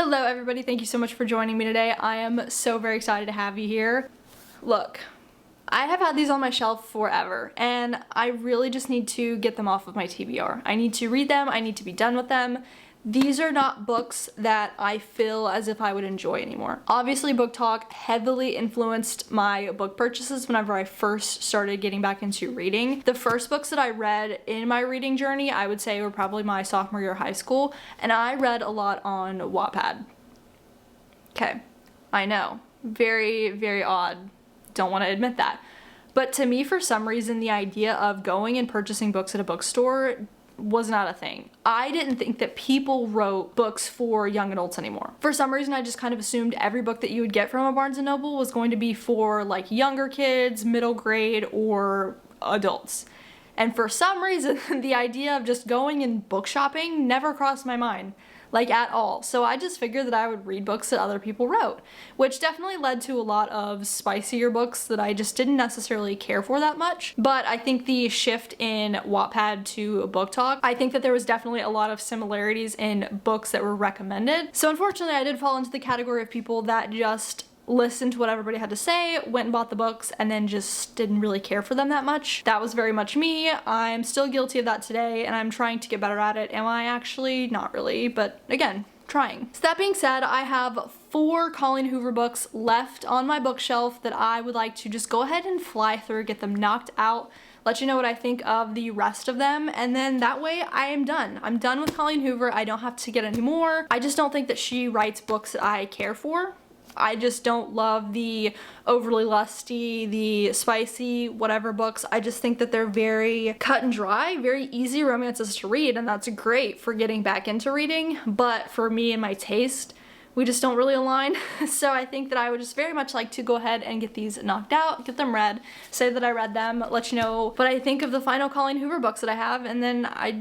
Hello everybody, thank you so much for joining me today. I am so very excited to have you here. Look, I have had these on my shelf forever and I really just need to get them off of my TBR. I need to read them, I need to be done with them. These are not books that I feel as if I would enjoy anymore. Obviously, Book Talk heavily influenced my book purchases whenever I first started getting back into reading. The first books that I read in my reading journey, I would say were probably my sophomore year of high school, and I read a lot on Wattpad. Okay, I know, very, very odd. Don't want to admit that. But to me, for some reason, the idea of going and purchasing books at a bookstore was not a thing. I didn't think that people wrote books for young adults anymore. For some reason, I just kind of assumed every book that you would get from a Barnes & Noble was going to be for like younger kids, middle grade, or adults. And for some reason, the idea of just going and book shopping never crossed my mind, like at all. So I just figured that I would read books that other people wrote, which definitely led to a lot of spicier books that I just didn't necessarily care for that much. But I think the shift in Wattpad to Book Talk, I think that there was definitely a lot of similarities in books that were recommended. So unfortunately, I did fall into the category of people that just listened to what everybody had to say, went and bought the books, and then just didn't really care for them that much. That was very much me. I'm still guilty of that today, and I'm trying to get better at it. Am I actually? Not really, but again, trying. So that being said, I have 4 Colleen Hoover books left on my bookshelf that I would like to just go ahead and fly through, get them knocked out, let you know what I think of the rest of them, and then that way I am done. I'm done with Colleen Hoover. I don't have to get any more. I just don't think that she writes books that I care for. I just don't love the overly lusty, the spicy, whatever books. I just think that they're very cut and dry, very easy romances to read, and that's great for getting back into reading. But for me and my taste, we just don't really align. So I think that I would just very much like to go ahead and get these knocked out, get them read, say that I read them, let you know what I think of the final Colleen Hoover books that I have, and then I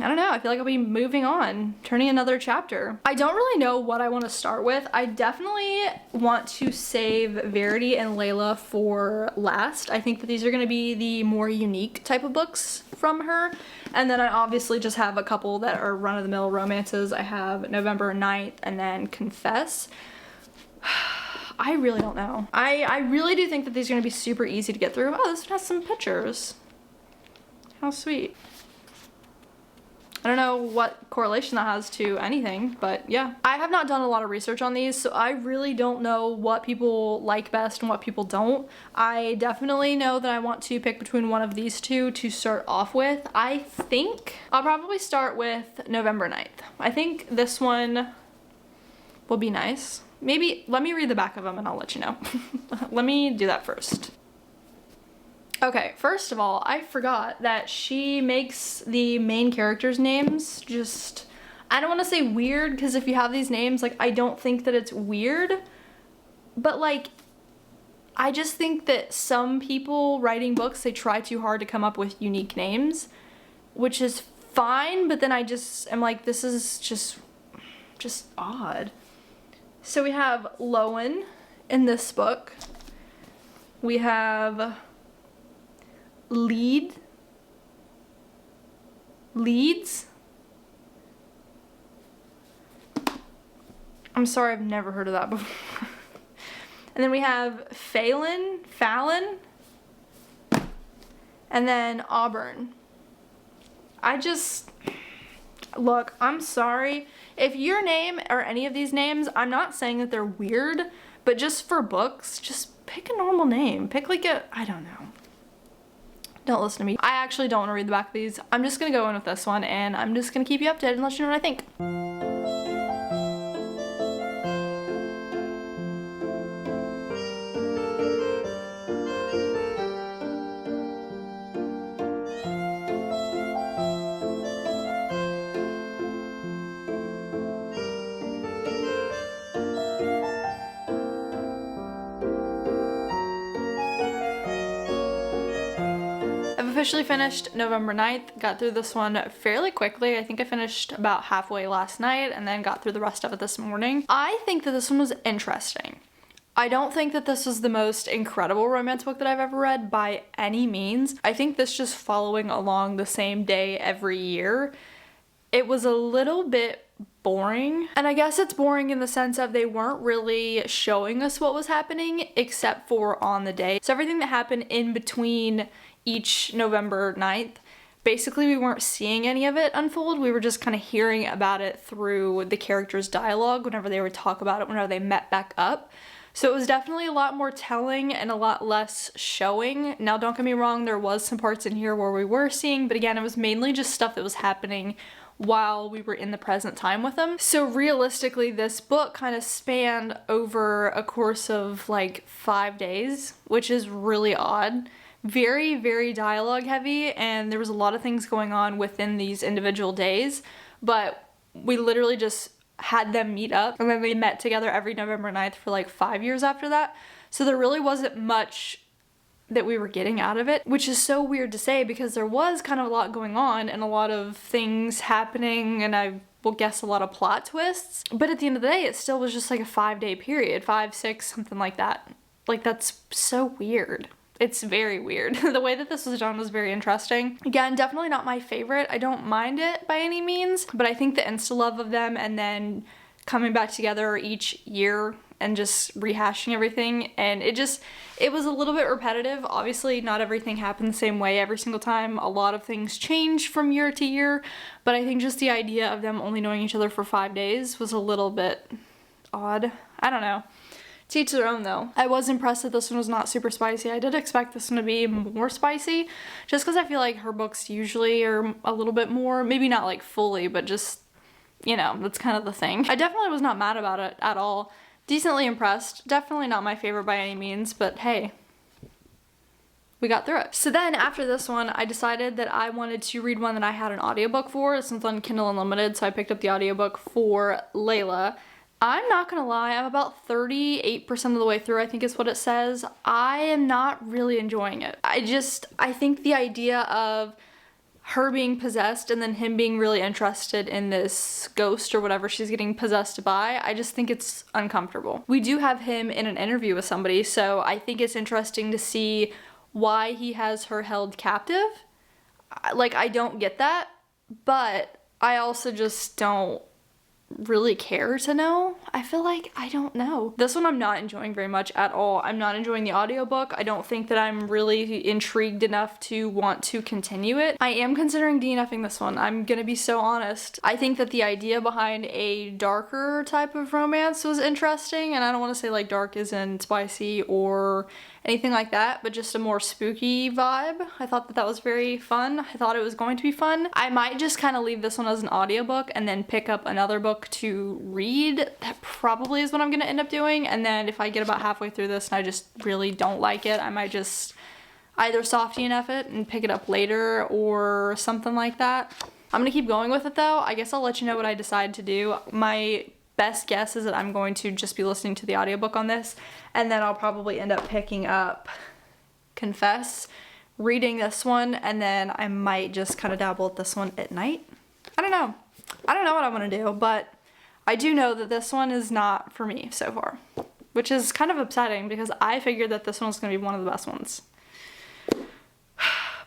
don't know, I feel like I'll be moving on, turning another chapter. I don't really know what I want to start with. I definitely want to save Verity and Layla for last. I think that these are going to be the more unique type of books from her. And then I obviously just have a couple that are run-of-the-mill romances. I have November 9th and then Confess. I really don't know. I really do think that these are going to be super easy to get through. Oh, this one has some pictures. How sweet. I don't know what correlation that has to anything, but yeah. I have not done a lot of research on these, so I really don't know what people like best and what people don't. I definitely know that I want to pick between one of these two to start off with. I think I'll probably start with November 9th. I think this one will be nice. Maybe, let me read the back of them and I'll let you know. Let me do that first. Okay, first of all, I forgot that she makes the main characters' names just, I don't want to say weird, because if you have these names, like, I don't think that it's weird, but like, I just think that some people writing books, they try too hard to come up with unique names, which is fine, but then I just am like, this is just odd. So we have Lowen in this book. We have Leeds. I'm sorry, I've never heard of that before. And then we have Fallon, and then Auburn. Look, I'm sorry. If your name or any of these names, I'm not saying that they're weird, but just for books, just pick a normal name. Pick like I don't know. Don't listen to me. I actually don't want to read the back of these. I'm just gonna go in with this one and I'm just gonna keep you updated and let you know what I think. Officially finished November 9th, got through this one fairly quickly. I think I finished about halfway last night and then got through the rest of it this morning. I think that this one was interesting. I don't think that this is the most incredible romance book that I've ever read by any means. I think this just following along the same day every year, it was a little bit boring. And I guess it's boring in the sense of they weren't really showing us what was happening except for on the day. So everything that happened in between each November 9th, basically we weren't seeing any of it unfold. We were just kind of hearing about it through the characters' dialogue whenever they would talk about it, whenever they met back up. So it was definitely a lot more telling and a lot less showing. Now don't get me wrong, there was some parts in here where we were seeing, but again, it was mainly just stuff that was happening while we were in the present time with them. So realistically, this book kind of spanned over a course of like 5 days, which is really odd. Very, very dialogue heavy, and there was a lot of things going on within these individual days, but we literally just had them meet up, and then they met together every November 9th for like 5 years after that. So there really wasn't much that we were getting out of it, which is so weird to say because there was kind of a lot going on and a lot of things happening, and I will guess a lot of plot twists. But at the end of the day, it still was just like a 5-day period, 5, 6, something like that. Like, that's so weird. It's very weird. The way that this was done was very interesting. Again, definitely not my favorite. I don't mind it by any means, but I think the insta-love of them and then coming back together each year and just rehashing everything, and it was a little bit repetitive. Obviously, not everything happened the same way every single time. A lot of things change from year to year, but I think just the idea of them only knowing each other for 5 days was a little bit odd. I don't know. To each their own though. I was impressed that this one was not super spicy. I did expect this one to be more spicy, just because I feel like her books usually are a little bit more, maybe not like fully, but just, you know, that's kind of the thing. I definitely was not mad about it at all. Decently impressed. Definitely not my favorite by any means, but hey, we got through it. So then after this one, I decided that I wanted to read one that I had an audiobook for. This one's on Kindle Unlimited, so I picked up the audiobook for Layla. I'm not gonna lie, I'm about 38% of the way through, I think is what it says. I am not really enjoying it. I think the idea of her being possessed and then him being really interested in this ghost or whatever she's getting possessed by, I just think it's uncomfortable. We do have him in an interview with somebody, so I think it's interesting to see why he has her held captive. Like, I don't get that, but I also just don't really care to know. I feel like I don't know. This one I'm not enjoying very much at all. I'm not enjoying the audiobook. I don't think that I'm really intrigued enough to want to continue it. I am considering DNFing this one. I'm gonna be so honest. I think that the idea behind a darker type of romance was interesting, and I don't want to say like dark isn't spicy or anything like that, but just a more spooky vibe. I thought that that was very fun. I thought it was going to be fun. I might just kind of leave this one as an audiobook and then pick up another book to read. That probably is what I'm gonna end up doing, and then if I get about halfway through this and I just really don't like it, I might just either soft DNF it and pick it up later or something like that. I'm gonna keep going with it though. I guess I'll let you know what I decide to do. My best guess is that I'm going to just be listening to the audiobook on this, and then I'll probably end up picking up Confess, reading this one, and then I might just kind of dabble at this one at night. I don't know. I don't know what I want to do, but I do know that this one is not for me so far, which is kind of upsetting because I figured that this one was going to be one of the best ones.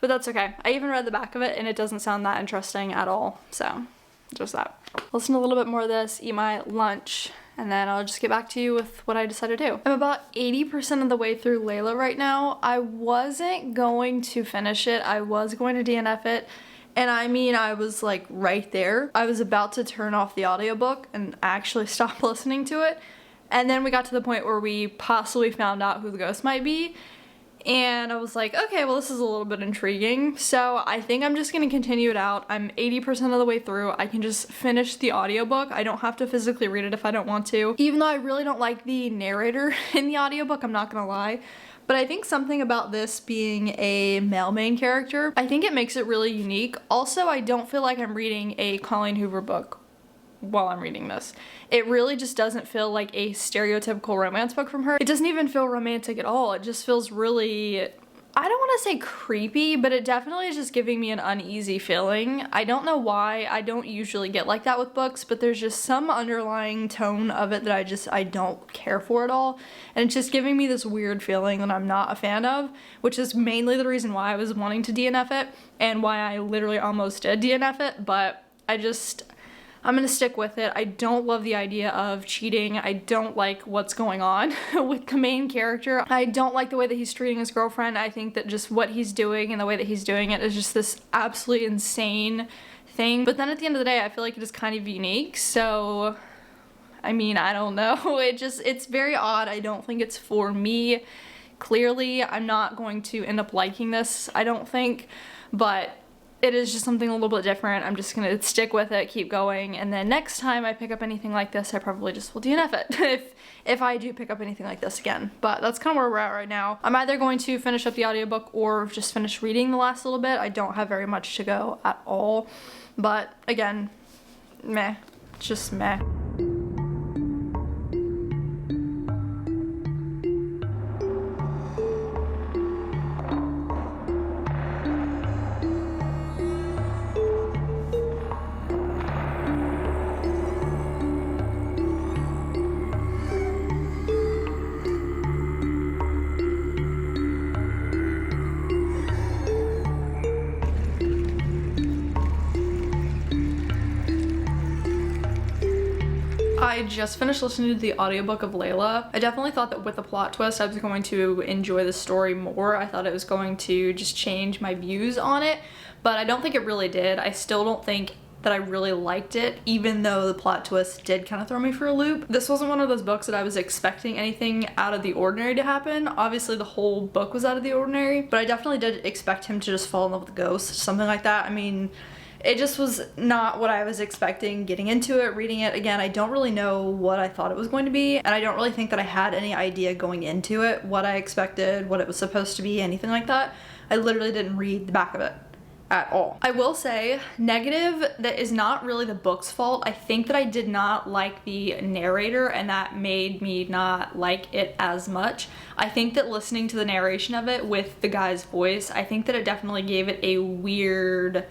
But that's okay. I even read the back of it and it doesn't sound that interesting at all, so just that. Listen to a little bit more of this, eat my lunch, and then I'll just get back to you with what I decided to do. I'm about 80% of the way through Layla right now. I wasn't going to finish it. I was going to DNF it. And I mean, I was like right there. I was about to turn off the audiobook and actually stop listening to it. And then we got to the point where we possibly found out who the ghost might be. And I was like, okay, well, this is a little bit intriguing. So I think I'm just gonna continue it out. I'm 80% of the way through. I can just finish the audiobook. I don't have to physically read it if I don't want to. Even though I really don't like the narrator in the audiobook, I'm not gonna lie. But I think something about this being a male main character, I think it makes it really unique. Also, I don't feel like I'm reading a Colleen Hoover book while I'm reading this. It really just doesn't feel like a stereotypical romance book from her. It doesn't even feel romantic at all. It just feels really, I don't want to say creepy, but it definitely is just giving me an uneasy feeling. I don't know why. I don't usually get like that with books, but there's just some underlying tone of it that I don't care for at all. And it's just giving me this weird feeling that I'm not a fan of, which is mainly the reason why I was wanting to DNF it and why I literally almost did DNF it, but I'm gonna stick with it. I don't love the idea of cheating. I don't like what's going on with the main character. I don't like the way that he's treating his girlfriend. I think that just what he's doing and the way that he's doing it is just this absolutely insane thing. But then at the end of the day, I feel like it is kind of unique. So, I mean, I don't know. It's very odd. I don't think it's for me. Clearly, I'm not going to end up liking this, I don't think, but it is just something a little bit different. I'm just gonna stick with it, keep going, and then next time I pick up anything like this, I probably just will DNF it if I do pick up anything like this again. But that's kind of where we're at right now. I'm either going to finish up the audiobook or just finish reading the last little bit. I don't have very much to go at all, but again, meh, just meh. I just finished listening to the audiobook of Layla. I definitely thought that with the plot twist I was going to enjoy the story more. I thought it was going to just change my views on it, but I don't think it really did. I still don't think that I really liked it, even though the plot twist did kind of throw me for a loop. This wasn't one of those books that I was expecting anything out of the ordinary to happen. Obviously the whole book was out of the ordinary, but I definitely did expect him to just fall in love with the ghost, something like that. I mean, it just was not what I was expecting getting into it, reading it. Again, I don't really know what I thought it was going to be, and I don't really think that I had any idea going into it what I expected, what it was supposed to be, anything like that. I literally didn't read the back of it at all. I will say, negative, that is not really the book's fault. I think that I did not like the narrator, and that made me not like it as much. I think that listening to the narration of it with the guy's voice, I think that it definitely gave it a weird,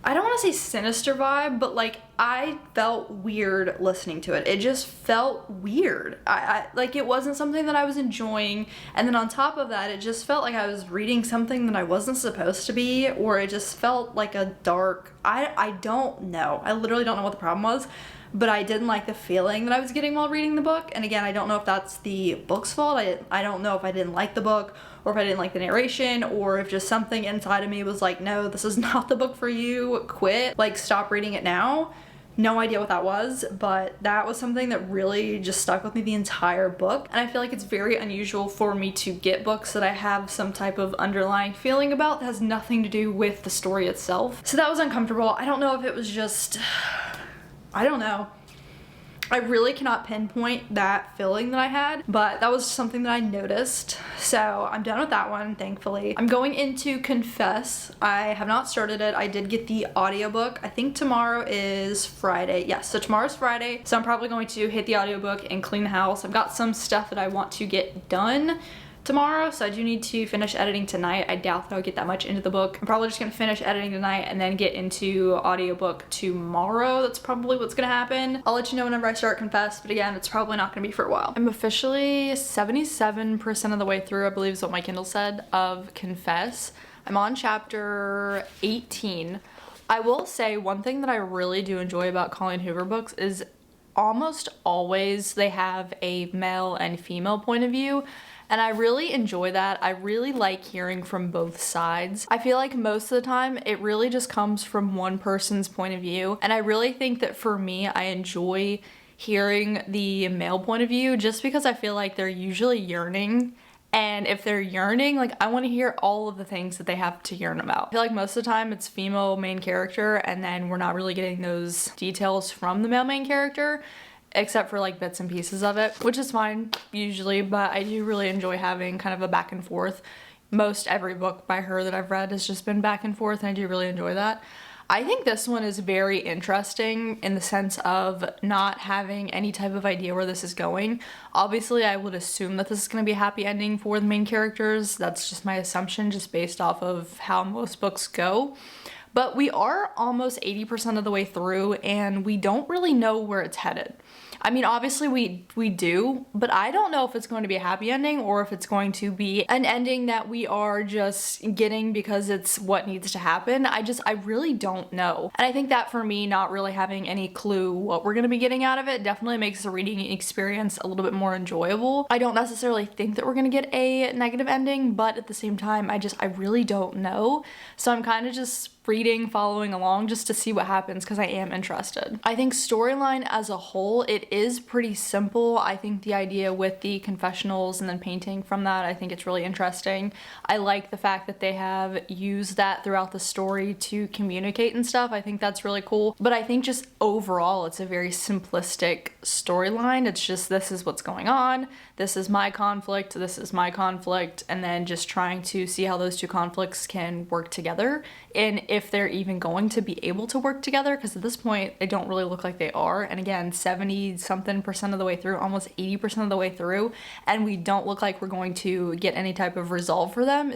I don't want to say sinister vibe, but like I felt weird listening to it. It just felt weird. I like it wasn't something that I was enjoying, and then on top of that, it just felt like I was reading something that I wasn't supposed to be, or it just felt like a dark, I don't know. I literally don't know what the problem was, but I didn't like the feeling that I was getting while reading the book. And again, I don't know if that's the book's fault. I don't know if I didn't like the book, or if I didn't like the narration, or if just something inside of me was like, no, this is not the book for you, quit, like stop reading it now. No idea what that was, but that was something that really just stuck with me the entire book. And I feel like it's very unusual for me to get books that I have some type of underlying feeling about that has nothing to do with the story itself. So that was uncomfortable. I don't know if it was just, I don't know. I really cannot pinpoint that feeling that I had, but that was something that I noticed. So I'm done with that one, thankfully. I'm going into Confess. I have not started it. I did get the audiobook. I think tomorrow is Friday. Yes, so tomorrow's Friday. So I'm probably going to hit the audiobook and clean the house. I've got some stuff that I want to get done tomorrow, so I do need to finish editing tonight. I doubt that I'll get that much into the book. I'm probably just gonna finish editing tonight and then get into audiobook tomorrow. That's probably what's gonna happen. I'll let you know whenever I start Confess, but again, it's probably not gonna be for a while. I'm officially 77% of the way through, I believe is what my Kindle said, of Confess. I'm on chapter 18. I will say one thing that I really do enjoy about Colleen Hoover books is almost always they have a male and female point of view. And I really enjoy that. I really like hearing from both sides. I feel like most of the time it really just comes from one person's point of view. And I really think that for me, I enjoy hearing the male point of view just because I feel like they're usually yearning. And if they're yearning, like I want to hear all of the things that they have to yearn about. I feel like most of the time it's female main character and then we're not really getting those details from the male main character, except for like bits and pieces of it, which is fine usually, but I do really enjoy having kind of a back and forth. Most every book by her that I've read has just been back and forth, and I do really enjoy that. I think this one is very interesting in the sense of not having any type of idea where this is going. Obviously, I would assume that this is going to be a happy ending for the main characters. That's just my assumption, just based off of how most books go. But we are almost 80% of the way through, and we don't really know where it's headed. I mean, obviously we do, but I don't know if it's going to be a happy ending or if it's going to be an ending that we are just getting because it's what needs to happen. I really don't know. And I think that for me, not really having any clue what we're gonna be getting out of it definitely makes the reading experience a little bit more enjoyable. I don't necessarily think that we're gonna get a negative ending, but at the same time, I really don't know. So I'm kind of just reading, following along just to see what happens because I am interested. I think storyline as a whole, it is pretty simple. I think the idea with the confessionals and then painting from that, I think it's really interesting. I like the fact that they have used that throughout the story to communicate and stuff. I think that's really cool. But I think just overall, it's a very simplistic storyline. It's just, this is what's going on. This is my conflict. This is my conflict. And then just trying to see how those two conflicts can work together. And if they're even going to be able to work together, because at this point they don't really look like they are. And again, 70-something% of the way through, almost 80% of the way through, and we don't look like we're going to get any type of resolve for them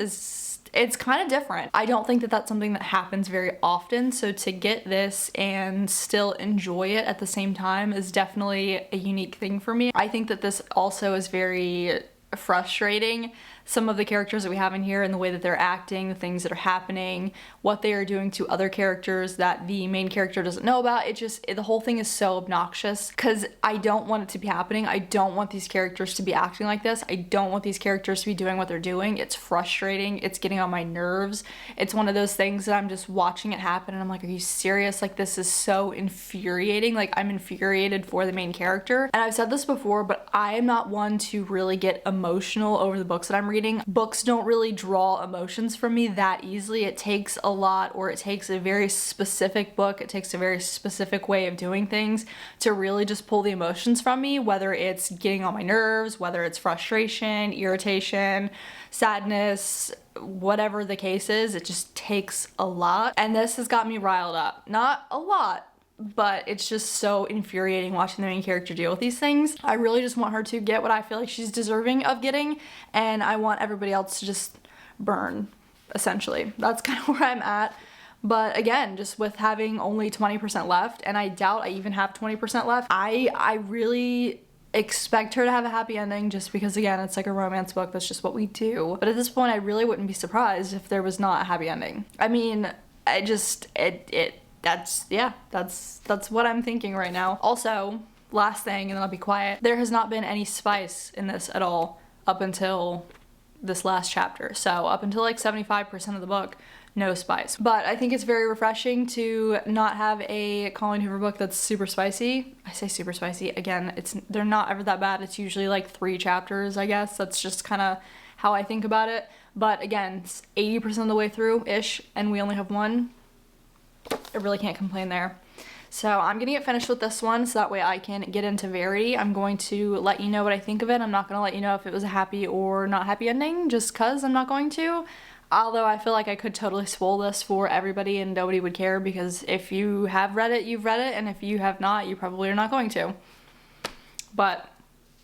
it's kind of different. I don't think that that's something that happens very often, so to get this and still enjoy it at the same time is definitely a unique thing for me. I think that this also is very frustrating. Some of the characters that we have in here and the way that they're acting, the things that are happening, what they are doing to other characters that the main character doesn't know about. The whole thing is so obnoxious because I don't want it to be happening. I don't want these characters to be acting like this. I don't want these characters to be doing what they're doing. It's frustrating. It's getting on my nerves. It's one of those things that I'm just watching it happen and I'm like, are you serious? Like, this is so infuriating. Like, I'm infuriated for the main character. And I've said this before, but I am not one to really get emotional over the books that I'm reading. Books don't really draw emotions from me that easily. It takes a lot, or it takes a very specific book, it takes a very specific way of doing things to really just pull the emotions from me, whether it's getting on my nerves, whether it's frustration, irritation, sadness, whatever the case is. It just takes a lot, and this has got me riled up. Not a lot, but it's just so infuriating watching the main character deal with these things. I really just want her to get what I feel like she's deserving of getting, and I want everybody else to just burn, essentially. That's kind of where I'm at. But again, just with having only 20% left, and I doubt I even have 20% left, I really expect her to have a happy ending just because, again, it's like a romance book. That's just what we do. But at this point, I really wouldn't be surprised if there was not a happy ending. I mean, that's what I'm thinking right now. Also, last thing, and then I'll be quiet, there has not been any spice in this at all up until this last chapter. So up until like 75% of the book, no spice. But I think it's very refreshing to not have a Colleen Hoover book that's super spicy. I say super spicy, again, they're not ever that bad. It's usually like 3 chapters, I guess. That's just kind of how I think about it. But again, it's 80% of the way through-ish, and we only have one. I really can't complain there. So I'm gonna get finished with this one so that way I can get into Verity. I'm going to let you know what I think of it. I'm not gonna let you know if it was a happy or not happy ending just cause I'm not going to. Although I feel like I could totally spoil this for everybody and nobody would care, because if you have read it, you've read it, and if you have not, you probably are not going to. But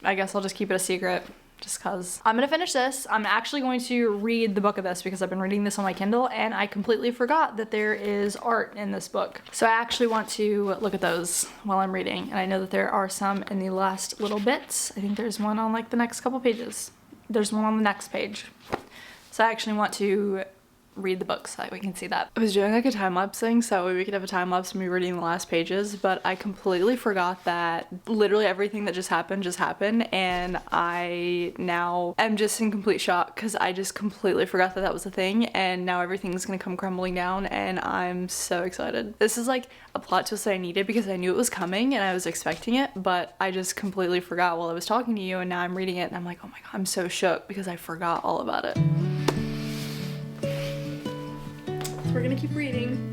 I guess I'll just keep it a secret. Just cause. I'm gonna finish this. I'm actually going to read the book of this because I've been reading this on my Kindle and I completely forgot that there is art in this book. So I actually want to look at those while I'm reading, and I know that there are some in the last little bits. I think there's one on like the next couple pages. There's one on the next page. So I actually want to read the book so that we can see that. I was doing like a time-lapse thing so we could have a time-lapse of me reading the last pages, but I completely forgot that literally everything that just happened, and I now am just in complete shock because I just completely forgot that that was a thing, and now everything's gonna come crumbling down and I'm so excited. This is like a plot twist that I needed because I knew it was coming and I was expecting it, but I just completely forgot while I was talking to you, and now I'm reading it and I'm like, oh my god, I'm so shook because I forgot all about it. We're gonna keep reading.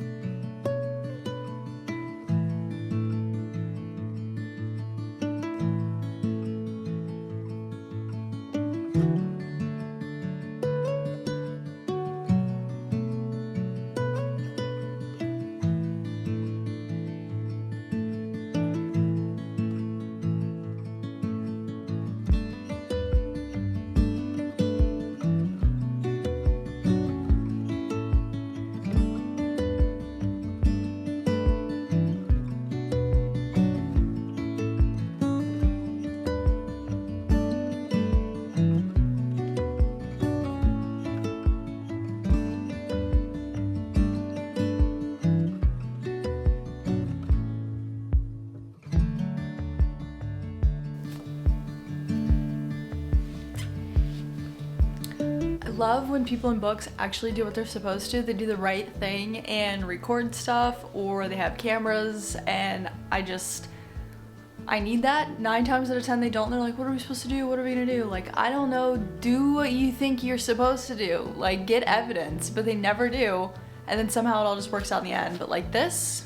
love when people in books actually do what they're supposed to. They do the right thing and record stuff, or they have cameras, and I need that. 9 times out of 10 they don't. They're like, what are we supposed to do? What are we gonna do? Like, I don't know. Do what you think you're supposed to do. Like, get evidence, but they never do. And then somehow it all just works out in the end. But like this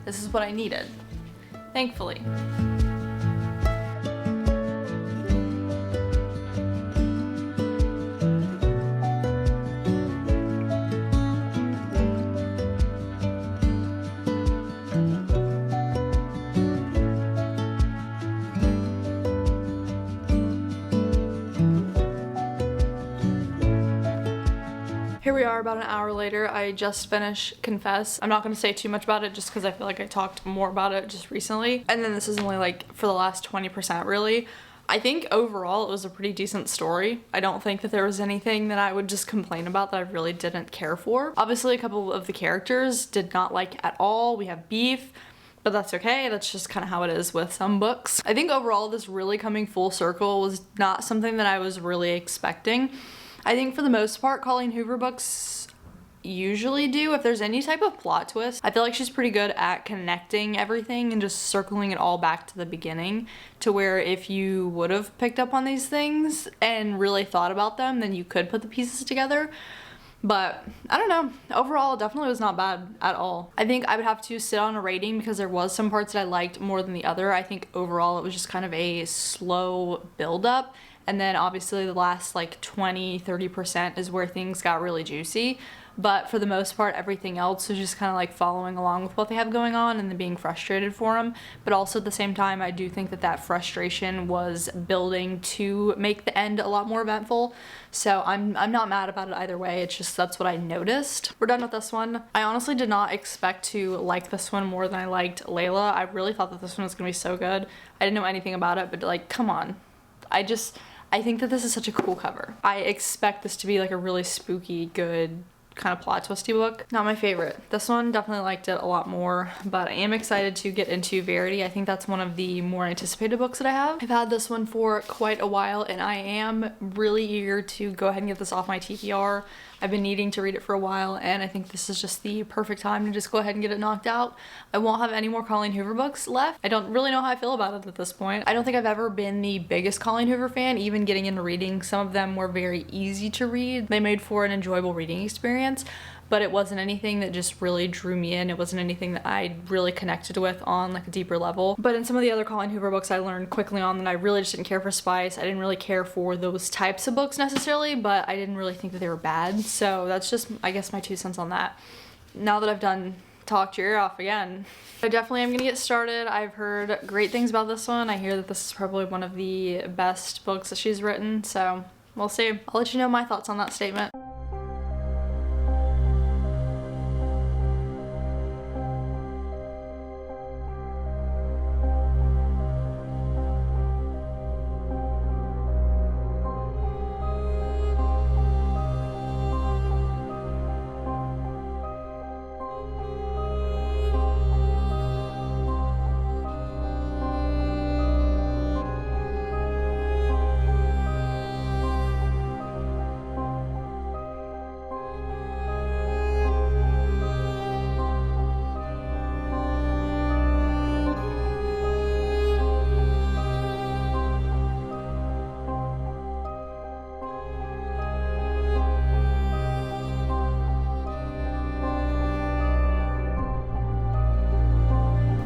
is what I needed, thankfully. Here we are about an hour later. I just finished Confess. I'm not going to say too much about it just because I feel like I talked more about it just recently. And then this is only like for the last 20% really. I think overall it was a pretty decent story. I don't think that there was anything that I would just complain about that I really didn't care for. Obviously a couple of the characters did not like at all. We have beef, but that's okay. That's just kind of how it is with some books. I think overall this really coming full circle was not something that I was really expecting. I think for the most part, Colleen Hoover books usually do. If there's any type of plot twist, I feel like she's pretty good at connecting everything and just circling it all back to the beginning, to where if you would have picked up on these things and really thought about them, then you could put the pieces together. But I don't know, overall it definitely was not bad at all. I think I would have to sit on a rating because there was some parts that I liked more than the other. I think overall it was just kind of a slow build up. And then obviously the last like 20-30% is where things got really juicy. But for the most part, everything else was just kind of like following along with what they have going on and then being frustrated for them. But also at the same time, I do think that that frustration was building to make the end a lot more eventful. So I'm not mad about it either way. It's just that's what I noticed. We're done with this one. I honestly did not expect to like this one more than I liked Layla. I really thought that this one was gonna be so good. I didn't know anything about it, but like, come on. I think that this is such a cool cover. I expect this to be like a really spooky, good, kind of plot twisty book. Not my favorite. This one, definitely liked it a lot more, but I am excited to get into Verity. I think that's one of the more anticipated books that I have. I've had this one for quite a while and I am really eager to go ahead and get this off my TBR. I've been needing to read it for a while and I think this is just the perfect time to just go ahead and get it knocked out. I won't have any more Colleen Hoover books left. I don't really know how I feel about it at this point. I don't think I've ever been the biggest Colleen Hoover fan. Even getting into reading, some of them were very easy to read. They made for an enjoyable reading experience, but it wasn't anything that just really drew me in. It wasn't anything that I really connected with on like a deeper level. But in some of the other Colleen Hoover books, I learned quickly on that I really just didn't care for spice. I didn't really care for those types of books necessarily, but I didn't really think that they were bad. So that's just, I guess, my 2 cents on that. Now that I've done talked your ear off again, I definitely am gonna get started. I've heard great things about this one. I hear that this is probably one of the best books that she's written, so we'll see. I'll let you know my thoughts on that statement.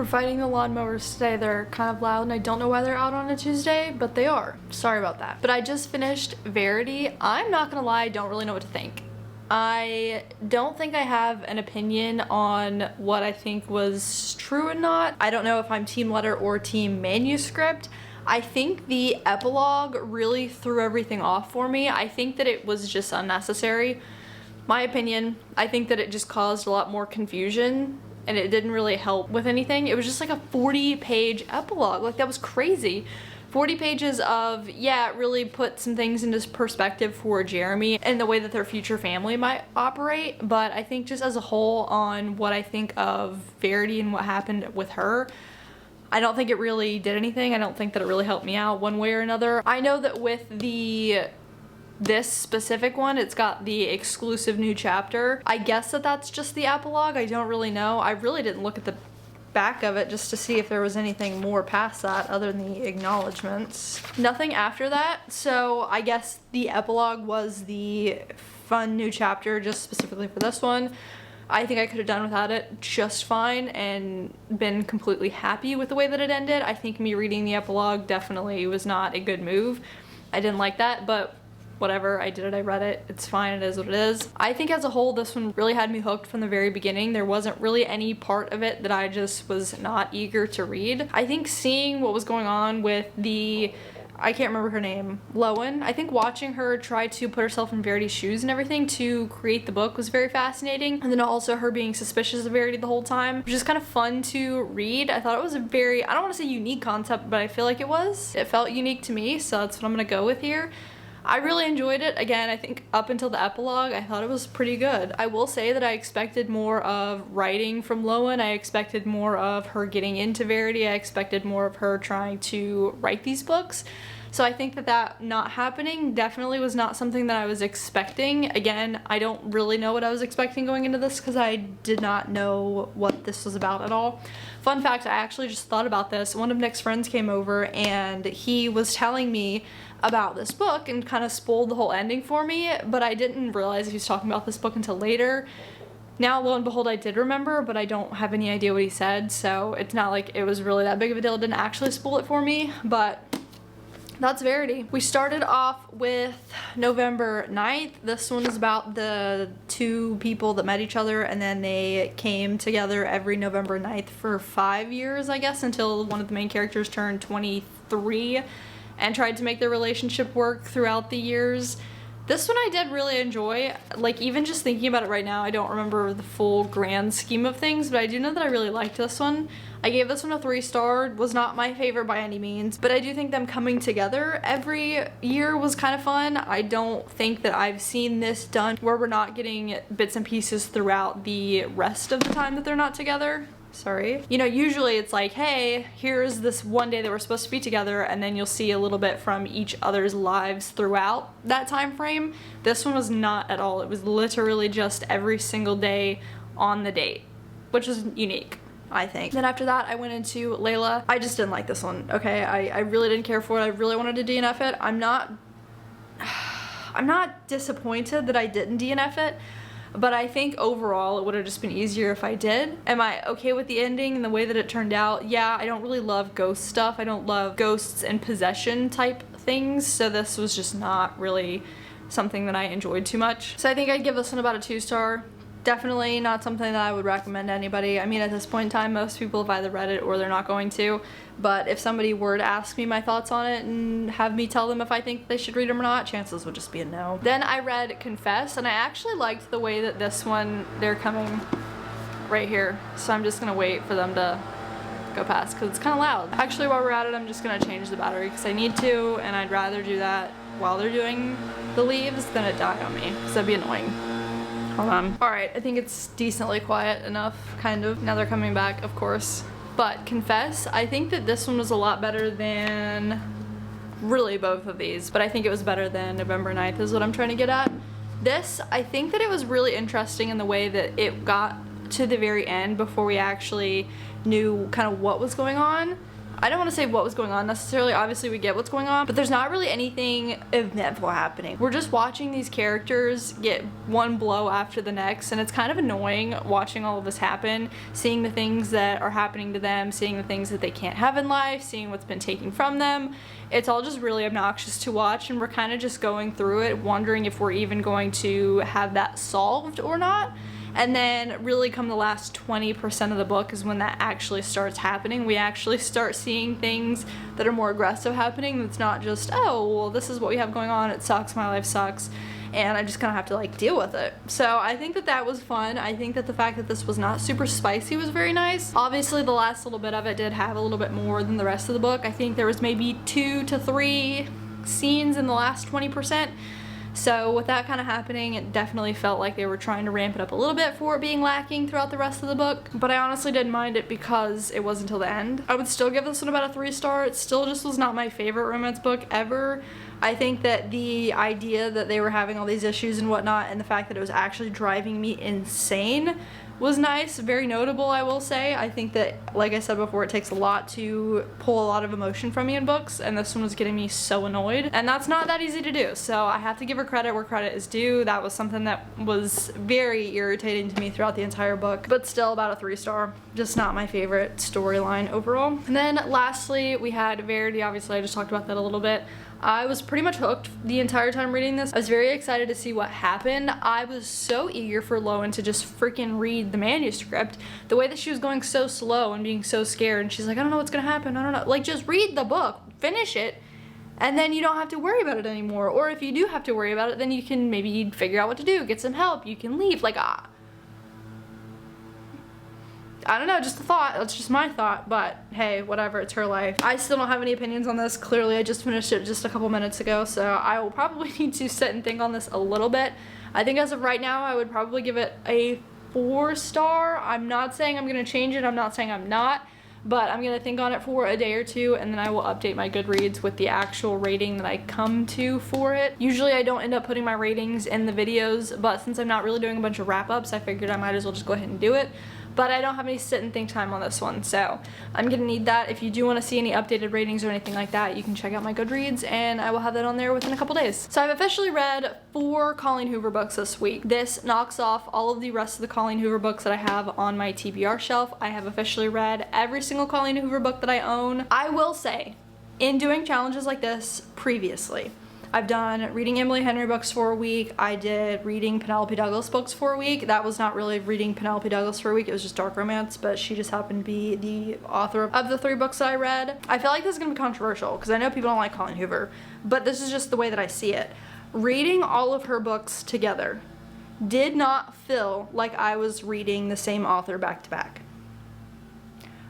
Fighting the lawnmowers today. They're kind of loud and I don't know why they're out on a Tuesday, but they are. Sorry about that. But I just finished Verity. I'm not gonna lie, I don't really know what to think. I don't think I have an opinion on what I think was true and not. I don't know if I'm team letter or team manuscript. I think the epilogue really threw everything off for me. I think that it was just unnecessary. My opinion, I think that it just caused a lot more confusion and it didn't really help with anything. It was just like a 40-page epilogue. Like, that was crazy. 40 pages of, yeah, it really put some things into perspective for Jeremy and the way that their future family might operate. But I think just as a whole on what I think of Verity and what happened with her, I don't think it really did anything. I don't think that it really helped me out one way or another. I know that with the this specific one, it's got the exclusive new chapter. I guess that that's just the epilogue. I don't really know. I really didn't look at the back of it just to see if there was anything more past that other than the acknowledgements. Nothing after that, so I guess the epilogue was the fun new chapter just specifically for this one. I think I could have done without it just fine and been completely happy with the way that it ended. I think me reading the epilogue definitely was not a good move. I didn't like that, but whatever, I did it, I read it, it's fine, it is what it is. I think as a whole, this one really had me hooked from the very beginning. There wasn't really any part of it that I just was not eager to read. I think seeing what was going on with I can't remember her name, Lowen. I think watching her try to put herself in Verity's shoes and everything to create the book was very fascinating. And then also her being suspicious of Verity the whole time, which is kind of fun to read. I thought it was a very, I don't want to say unique concept, but I feel like it was. It felt unique to me, so that's what I'm gonna go with here. I really enjoyed it. Again, I think up until the epilogue, I thought it was pretty good. I will say that I expected more of writing from Lowen. I expected more of her getting into Verity. I expected more of her trying to write these books. So I think that that not happening definitely was not something that I was expecting. Again, I don't really know what I was expecting going into this because I did not know what this was about at all. Fun fact, I actually just thought about this. One of Nick's friends came over and he was telling me about this book and kind of spoiled the whole ending for me, but I didn't realize he was talking about this book until later. Now, lo and behold, I did remember, but I don't have any idea what he said, so it's not like it was really that big of a deal. It didn't actually spoil it for me, but that's Verity. We started off with November 9th. This one is about the two people that met each other and then they came together every November 9th for 5 years, I guess, until one of the main characters turned 23 and tried to make their relationship work throughout the years. This one I did really enjoy. Like, even just thinking about it right now, I don't remember the full grand scheme of things, but I do know that I really liked this one. I gave this one a 3-star. Was not my favorite by any means, but I do think them coming together every year was kind of fun. I don't think that I've seen this done where we're not getting bits and pieces throughout the rest of the time that they're not together. Sorry. You know, usually it's like, hey, here's this one day that we're supposed to be together, and then you'll see a little bit from each other's lives throughout that time frame. This one was not at all. It was literally just every single day on the date, which is unique, I think. Then after that, I went into Layla. I just didn't like this one, okay? I really didn't care for it. I really wanted to DNF it. I'm not disappointed that I didn't DNF it, but I think overall it would have just been easier if I did. Am I okay with the ending and the way that it turned out? Yeah, I don't really love ghost stuff. I don't love ghosts and possession type things, so this was just not really something that I enjoyed too much. So I think I'd give this one about a 2-star. Definitely not something that I would recommend to anybody. I mean, at this point in time, most people have either read it or they're not going to. But if somebody were to ask me my thoughts on it and have me tell them if I think they should read them or not, chances would just be a no. Then I read Confess, and I actually liked the way that this one, they're coming right here. So I'm just gonna wait for them to go past because it's kind of loud. Actually, while we're at it, I'm just gonna change the battery because I need to, and I'd rather do that while they're doing the leaves than it die on me because that'd be annoying. Hold on. Alright, I think it's decently quiet enough, kind of. Now they're coming back, of course. But Confess, I think that this one was a lot better than really both of these, but I think it was better than November 9th is what I'm trying to get at. This, I think that it was really interesting in the way that it got to the very end before we actually knew kind of what was going on. I don't want to say what was going on necessarily, obviously we get what's going on, but there's not really anything eventful happening. We're just watching these characters get one blow after the next, and it's kind of annoying watching all of this happen, seeing the things that are happening to them, seeing the things that they can't have in life, seeing what's been taken from them. It's all just really obnoxious to watch, and we're kind of just going through it, wondering if we're even going to have that solved or not. And then really come the last 20% of the book is when that actually starts happening. We actually start seeing things that are more aggressive happening. It's not just, oh, well, this is what we have going on. It sucks. My life sucks. And I just kind of have to like deal with it. So I think that that was fun. I think that the fact that this was not super spicy was very nice. Obviously the last little bit of it did have a little bit more than the rest of the book. I think there was maybe 2 to 3 scenes in the last 20%. So with that kind of happening, it definitely felt like they were trying to ramp it up a little bit for it being lacking throughout the rest of the book, but I honestly didn't mind it because it wasn't until the end. I would still give this one about a 3-star. It still just was not my favorite romance book ever. I think that the idea that they were having all these issues and whatnot, and the fact that it was actually driving me insane, was nice, very notable, I will say. I think that, like I said before, it takes a lot to pull a lot of emotion from me in books, and this one was getting me so annoyed, and that's not that easy to do, so I have to give her credit where credit is due. That was something that was very irritating to me throughout the entire book, but still about a 3-star. Just not my favorite storyline overall. And then lastly, we had Verity. Obviously, I just talked about that a little bit. I was pretty much hooked the entire time reading this. I was very excited to see what happened. I was so eager for Lowen to just freaking read the manuscript. The way that she was going so slow and being so scared, and she's like, I don't know what's gonna happen, I don't know. Like, just read the book, finish it, and then you don't have to worry about it anymore. Or if you do have to worry about it, then you can maybe figure out what to do, get some help, you can leave. Like, I don't know, just a thought. That's just my thought, but hey, whatever, it's her life. I still don't have any opinions on this. Clearly, I just finished it just a couple minutes ago, so I will probably need to sit and think on this a little bit. I think as of right now, I would probably give it a 4-star. I'm not saying I'm gonna change it, I'm not saying I'm not, but I'm gonna think on it for a day or two, and then I will update my Goodreads with the actual rating that I come to for it. Usually I don't end up putting my ratings in the videos, but since I'm not really doing a bunch of wrap-ups, I figured I might as well just go ahead and do it. But I don't have any sit and think time on this one, so I'm gonna need that. If you do want to see any updated ratings or anything like that, you can check out my Goodreads, and I will have that on there within a couple days. So I've officially read 4 Colleen Hoover books this week. This knocks off all of the rest of the Colleen Hoover books that I have on my TBR shelf. I have officially read every single Colleen Hoover book that I own. I will say, in doing challenges like this previously, I've done reading Emily Henry books for a week. I did reading Penelope Douglas books for a week. That was not really reading Penelope Douglas for a week. It was just dark romance, but she just happened to be the author of the 3 books that I read. I feel like this is going to be controversial because I know people don't like Colleen Hoover, but this is just the way that I see it. Reading all of her books together did not feel like I was reading the same author back to back.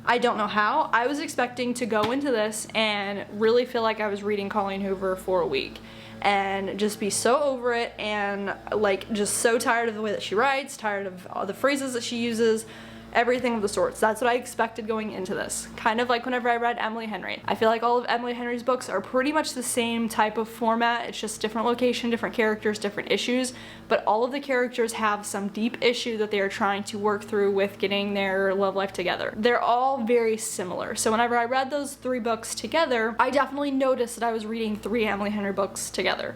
I don't know how. I was expecting to go into this and really feel like I was reading Colleen Hoover for a week and just be so over it and like just so tired of the way that she writes, tired of all the phrases that she uses, everything of the sorts. That's what I expected going into this. Kind of like whenever I read Emily Henry. I feel like all of Emily Henry's books are pretty much the same type of format. It's just different location, different characters, different issues, but all of the characters have some deep issue that they are trying to work through with getting their love life together. They're all very similar. So whenever I read those 3 books together, I definitely noticed that I was reading 3 Emily Henry books together.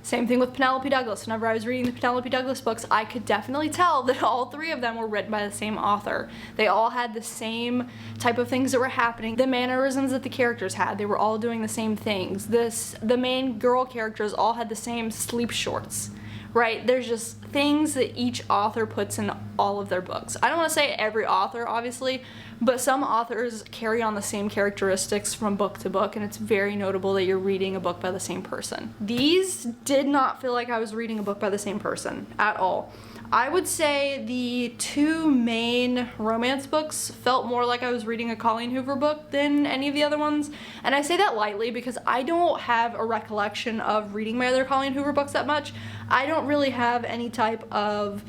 Same thing with Penelope Douglas. Whenever I was reading the Penelope Douglas books, I could definitely tell that all 3 of them were written by the same author. They all had the same type of things that were happening. The mannerisms that the characters had, they were all doing the same things. The main girl characters all had the same sleep shorts, right? There's just things that each author puts in all of their books. I don't want to say every author, obviously, but some authors carry on the same characteristics from book to book, and it's very notable that you're reading a book by the same person. These did not feel like I was reading a book by the same person at all. I would say the 2 main romance books felt more like I was reading a Colleen Hoover book than any of the other ones, and I say that lightly because I don't have a recollection of reading my other Colleen Hoover books that much. I don't really have any type of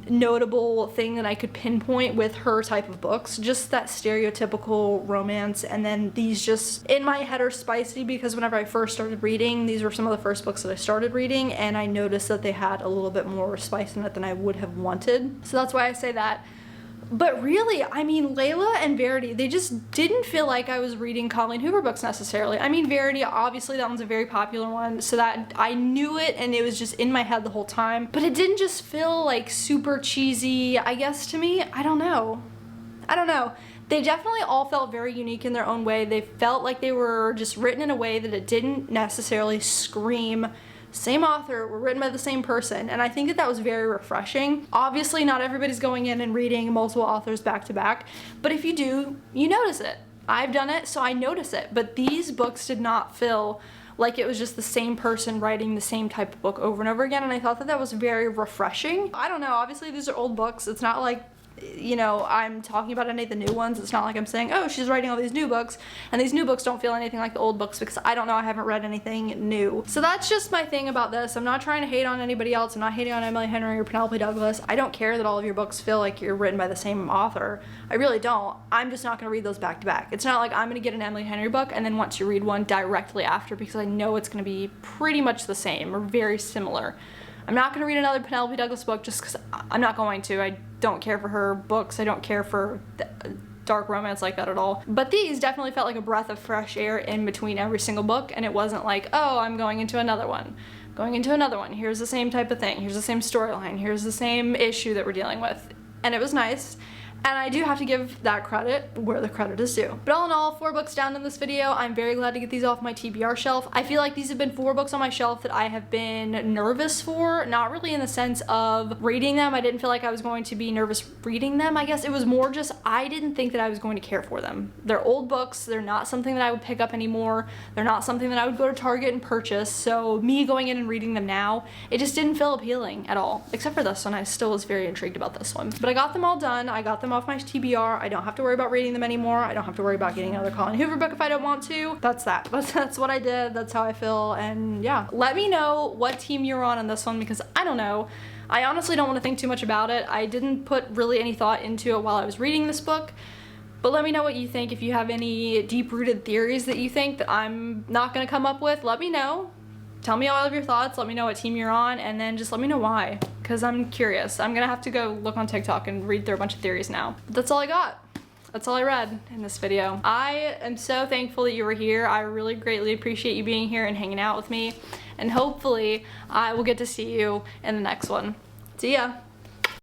notable thing that I could pinpoint with her type of books, just that stereotypical romance, and then these just in my head are spicy because whenever I first started reading, these were some of the first books that I started reading, and I noticed that they had a little bit more spice in it than I would have wanted, so that's why I say that. But really, I mean, Layla and Verity, they just didn't feel like I was reading Colleen Hoover books necessarily. I mean, Verity, obviously that one's a very popular one, so that I knew it and it was just in my head the whole time. But it didn't just feel like super cheesy, I guess, to me. I don't know. They definitely all felt very unique in their own way. They felt like they were just written in a way that it didn't necessarily scream same author, were written by the same person, and I think that that was very refreshing. Obviously, not everybody's going in and reading multiple authors back to back, but if you do, you notice it. I've done it, so I notice it, but these books did not feel like it was just the same person writing the same type of book over and over again, and I thought that that was very refreshing. I don't know, obviously these are old books. It's not like you know, I'm talking about any of the new ones. It's not like I'm saying, oh, she's writing all these new books, and these new books don't feel anything like the old books, because I don't know, I haven't read anything new. So that's just my thing about this. I'm not trying to hate on anybody else. I'm not hating on Emily Henry or Penelope Douglas. I don't care that all of your books feel like you're written by the same author. I really don't. I'm just not gonna read those back to back. It's not like I'm gonna get an Emily Henry book and then want to read one directly after, because I know it's gonna be pretty much the same or very similar. I'm not gonna read another Penelope Douglas book just because I'm not going to. I don't care for her books. I don't care for dark romance like that at all. But these definitely felt like a breath of fresh air in between every single book, and it wasn't like, oh, I'm going into another one. Going into another one. Here's the same type of thing. Here's the same storyline. Here's the same issue that we're dealing with. And it was nice. And I do have to give that credit where the credit is due. But all in all, 4 books down in this video. I'm very glad to get these off my TBR shelf. I feel like these have been 4 books on my shelf that I have been nervous for. Not really in the sense of reading them. I didn't feel like I was going to be nervous reading them. I guess it was more just I didn't think that I was going to care for them. They're old books. They're not something that I would pick up anymore. They're not something that I would go to Target and purchase. So me going in and reading them now, it just didn't feel appealing at all. Except for this one. I still was very intrigued about this one. But I got them all done. I got them off my TBR. I don't have to worry about reading them anymore. I don't have to worry about getting another Colleen Hoover book if I don't want to. That's that. That's what I did. That's how I feel. And yeah, let me know what team you're on this one, because I don't know. I honestly don't want to think too much about it. I didn't put really any thought into it while I was reading this book. But let me know what you think. If you have any deep-rooted theories that you think that I'm not going to come up with, let me know. Tell me all of your thoughts. Let me know what team you're on, and then just let me know why, because I'm curious. I'm gonna have to go look on TikTok and read through a bunch of theories now. But that's all I got. That's all I read in this video. I am so thankful that you were here. I really greatly appreciate you being here and hanging out with me, and hopefully I will get to see you in the next one. See ya.